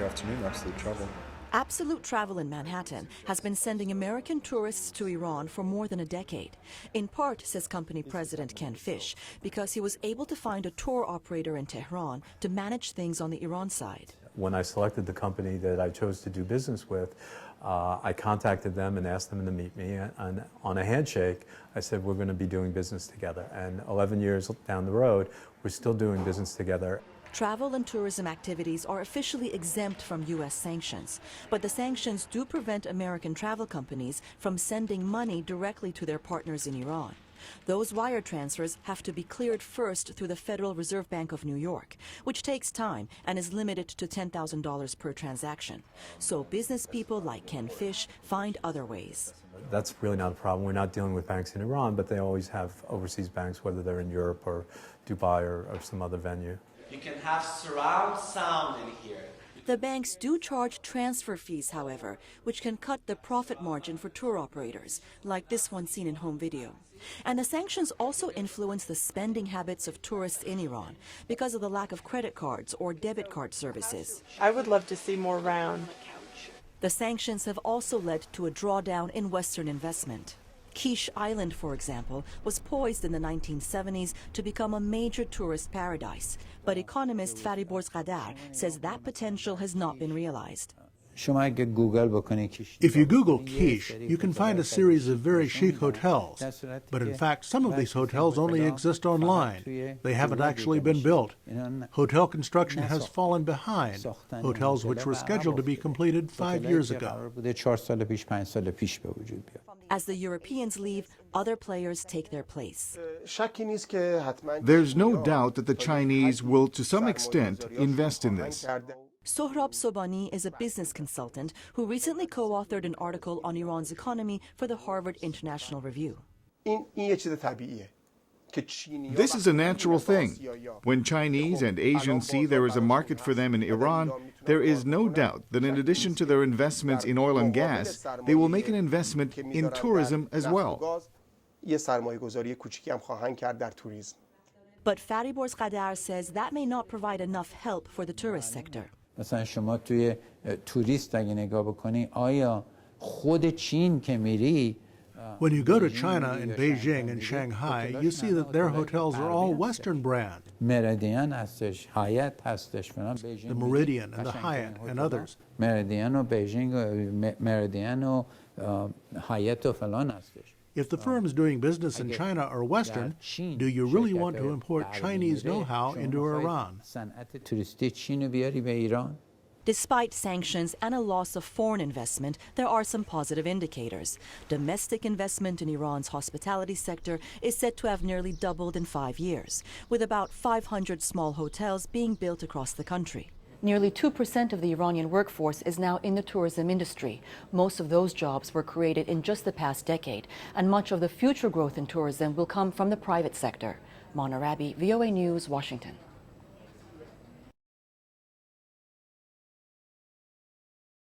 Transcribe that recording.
Good afternoon, Absolute Travel. Absolute Travel in Manhattan has been sending American tourists to Iran for more than a decade. In part, says company president Ken Fish, because he was able to find a tour operator in Tehran to manage things on the Iran side. When I selected the company that I chose to do business with, I contacted them and asked them to meet me. And on a handshake, I said, we're going to be doing business together. And 11 years down the road, we're still doing business together. Travel and tourism activities are officially exempt from U.S. sanctions, but the sanctions do prevent American travel companies from sending money directly to their partners in Iran. Those wire transfers have to be cleared first through the Federal Reserve Bank of New York, which takes time and is limited to $10,000 per transaction. So business people like Ken Fish find other ways. That's really not a problem. We're not dealing with banks in Iran, but they always have overseas banks, whether they're in Europe or Dubai or some other venue. You can have surround sound in here. The banks do charge transfer fees, however, which can cut the profit margin for tour operators, like this one seen in home video. And the sanctions also influence the spending habits of tourists in Iran because of the lack of credit cards or debit card services. I would love to see more round. The sanctions have also led to a drawdown in Western investment. Quiche Island, for example, was poised in the 1970s to become a major tourist paradise. But economist Fariborz Qadar says that potential has not been realized. If you Google Quiche, you can find a series of very chic hotels. But in fact, some of these hotels only exist online. They haven't actually been built. Hotel construction has fallen behind hotels which were scheduled to be completed 5 years ago. As the Europeans leave, other players take their place. There's no doubt that the Chinese will, to some extent, invest in this. Sohrab Sobani is a business consultant who recently co-authored an article on Iran's economy for the Harvard International Review. This is a natural thing. When Chinese and Asians see there is a market for them in Iran, there is no doubt that in addition to their investments in oil and gas, they will make an investment in tourism as well. But Fariborz Qadar says that may not provide enough help for the tourist sector. When you go to China in Beijing and Shanghai, you see that their hotels are all Western brand. The Meridian and the Hyatt and others. If the firms doing business in China are Western, do you really want to import Chinese know-how into Iran? Despite sanctions and a loss of foreign investment, there are some positive indicators. Domestic investment in Iran's hospitality sector is said to have nearly doubled in 5 years, with about 500 small hotels being built across the country. Nearly 2% of the Iranian workforce is now in the tourism industry. Most of those jobs were created in just the past decade, and much of the future growth in tourism will come from the private sector. Mona Rabi, VOA News, Washington.